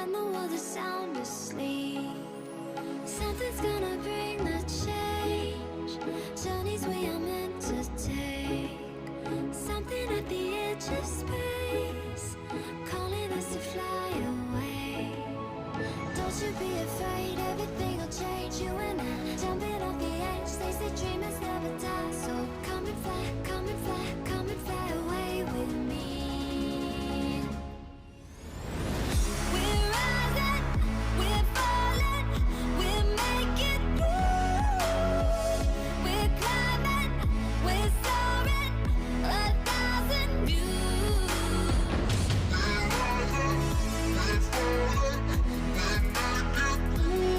when the world is sound asleep. Something's gonna bring the change. Journeys we are meant to take. Something at the edge of space, calling us to fly away. Don't you be afraid, everything will change. You and I, jumping off the edge. They say dreamers never die. So come and fly, come and fly, come and fly away with me. We're rising, we're falling, we're making through. We're climbing, we're soaring, 1,000 views. We're rising, we're falling, we're making through.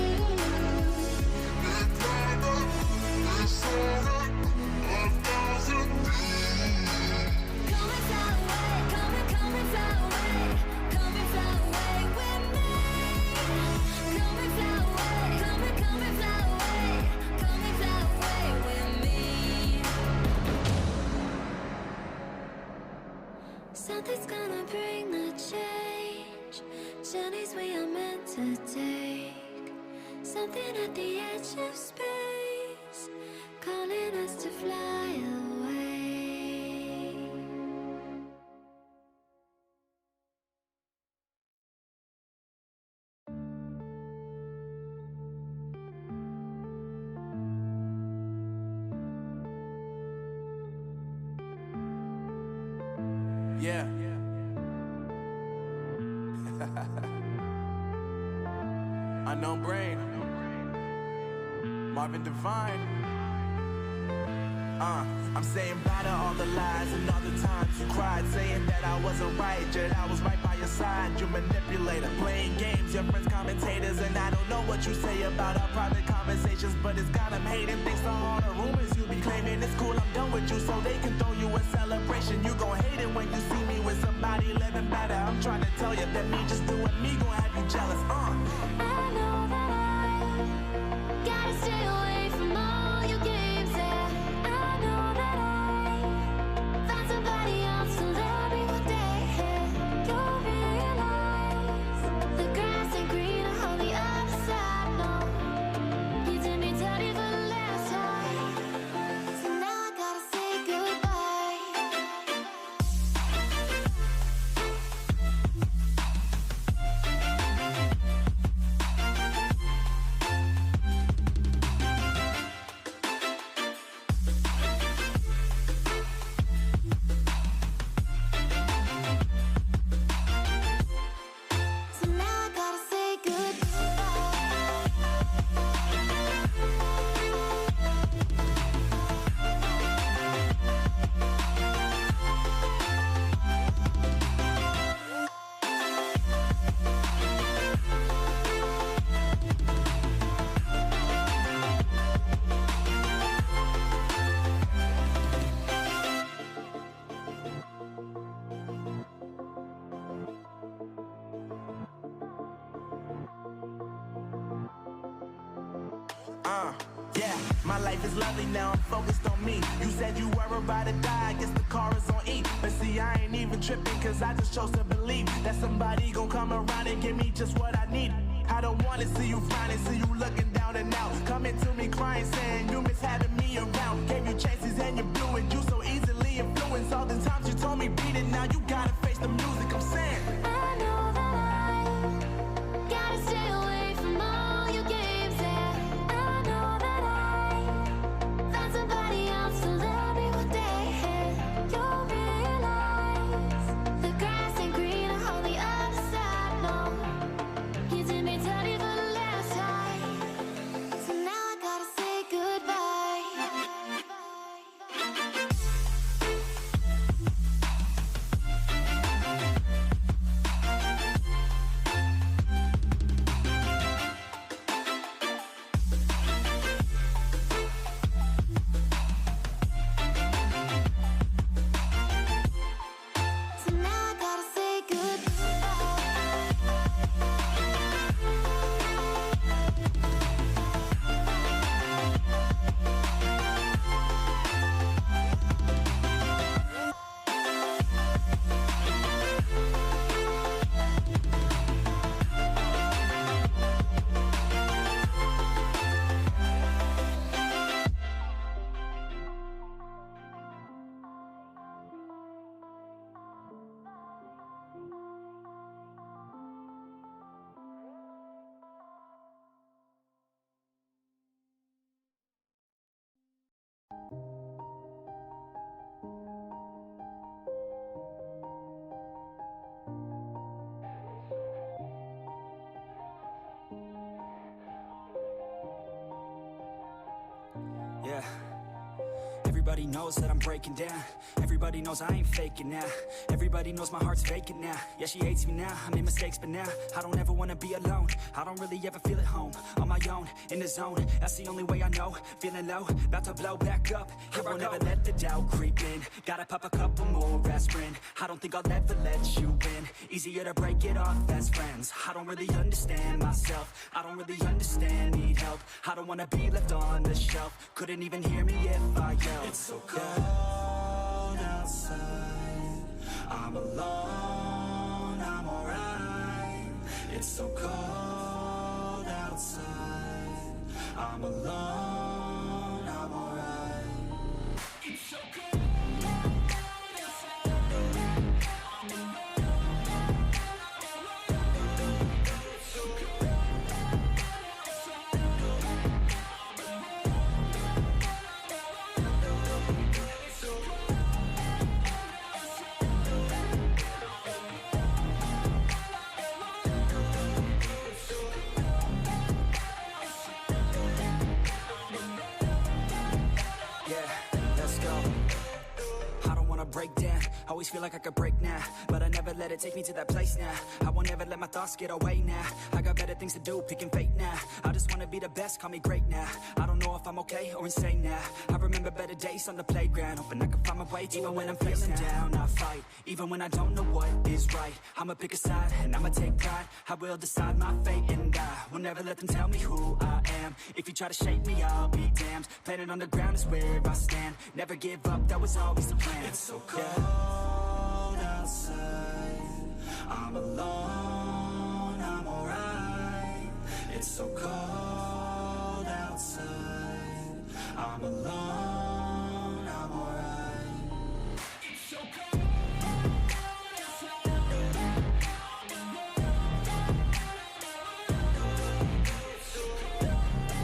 We're climbing, we're soaring, 1,000 views. Come and fly away, come and fly away, come and fly away with me. Come and fly away, come and fly away, come and fly away with me. Something's gonna bring the change. Journeys we are meant to take. Something at the edge of space, calling us to fly away. Yeah. Unknown Brain, Marvin Divine. I'm saying bye to all the lies and all the times you cried, saying that I wasn't right, yet I was right by your side. You manipulator, playing games, your friends commentators, and I don't know what you say about our private conversations, but it's got them hating. Thanks to all the rumors you be claiming. It's cool, I'm done with you, so they can throw you a celebration. You gon' hate it when you see me with somebody living better. I'm trying to tell you that me just doing me gon' have you jealous. I know that I gotta stay away from all your games, yeah. I know that I found somebody else to love me one day, yeah. You'll realize the grass ain't greener on the other side, no. You did me dirty for the last time, so now I gotta say goodbye. So now I gotta say Yeah, my life is lovely now, I'm focused on me. You said you were about to die, I guess the car is on E. But see, I ain't even tripping, cause I just chose to believe that somebody gon' come around and give me just what I need. I don't wanna see you frowning, see you looking down and out, coming to me crying, saying you miss having me around. Gave you chances and you blew it, you so easily influenced. All the times you told me beat it, now you gotta face the music. I'm saying I know that I gotta stay away from all your games, yeah. I know that I found somebody else to love me one day, yeah. You'll realize the grass ain't greener on the other side, no. You did me dirty for the last time, so now I gotta say goodbye. Yeah. Everybody knows that I'm breaking down. Everybody knows I ain't faking now. Everybody knows my heart's vacant now. Yeah, she hates me now, I made mistakes but now I don't ever wanna be alone. I don't really ever feel at home. On my own, in the zone, that's the only way I know. Feeling low, about to blow back up. Here I won't ever let the doubt creep in. Gotta pop a couple more aspirin. I don't think I'll ever let you in. Easier to break it off as friends. I don't really understand myself. I don't really understand, need help. I don't wanna be left on the shelf. Couldn't even hear me if I yelled. It's so cold outside. I'm alone, I'm alright. It's so cold outside. I'm alone, I'm alright. It's so cold outside. I'm alone. It's so cold outside. Break down, always feel like I could break now, but I never let it take me to that place now. I won't ever let my thoughts get away now. I got better things to do, picking fate now. I just wanna be the best, call me great now. I don't know if I'm okay or insane now. I remember better days on the playground, hoping I can find my way. Even when I'm feeling down, I fight. Even when I don't know what is right, I'ma pick a side and I'ma take pride. I will decide my fate and I will never let them tell me who I am. If you try to shape me, I'll be damned. Planet on the ground is where I stand. Never give up, that was always the plan. It's so cold outside. I'm alone, I'm alright. It's so cold outside. I'm alone, I'm alright. It's so cold outside. I'm alone. It's so cold outside.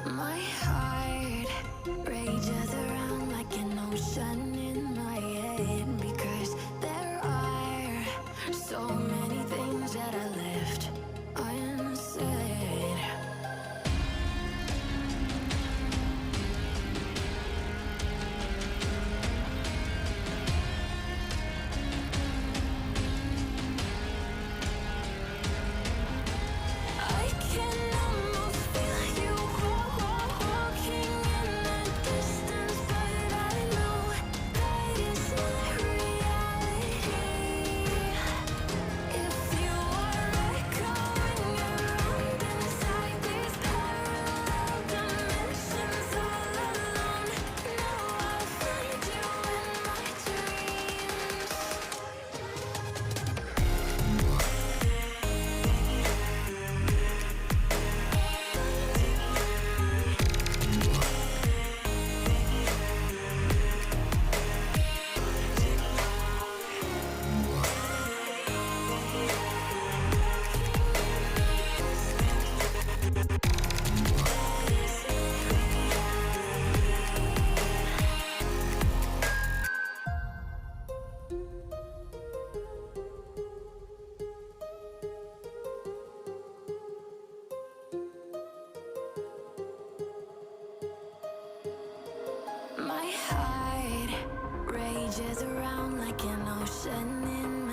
My heart rages around like an ocean in my head, because there are so many things that I left unsaid. I can almost feel you walking in the distance, but I know that it's not reality. If you are echoing around inside these parallel dimensions all alone, now I'll find you in my dreams. My heart rages around like an ocean in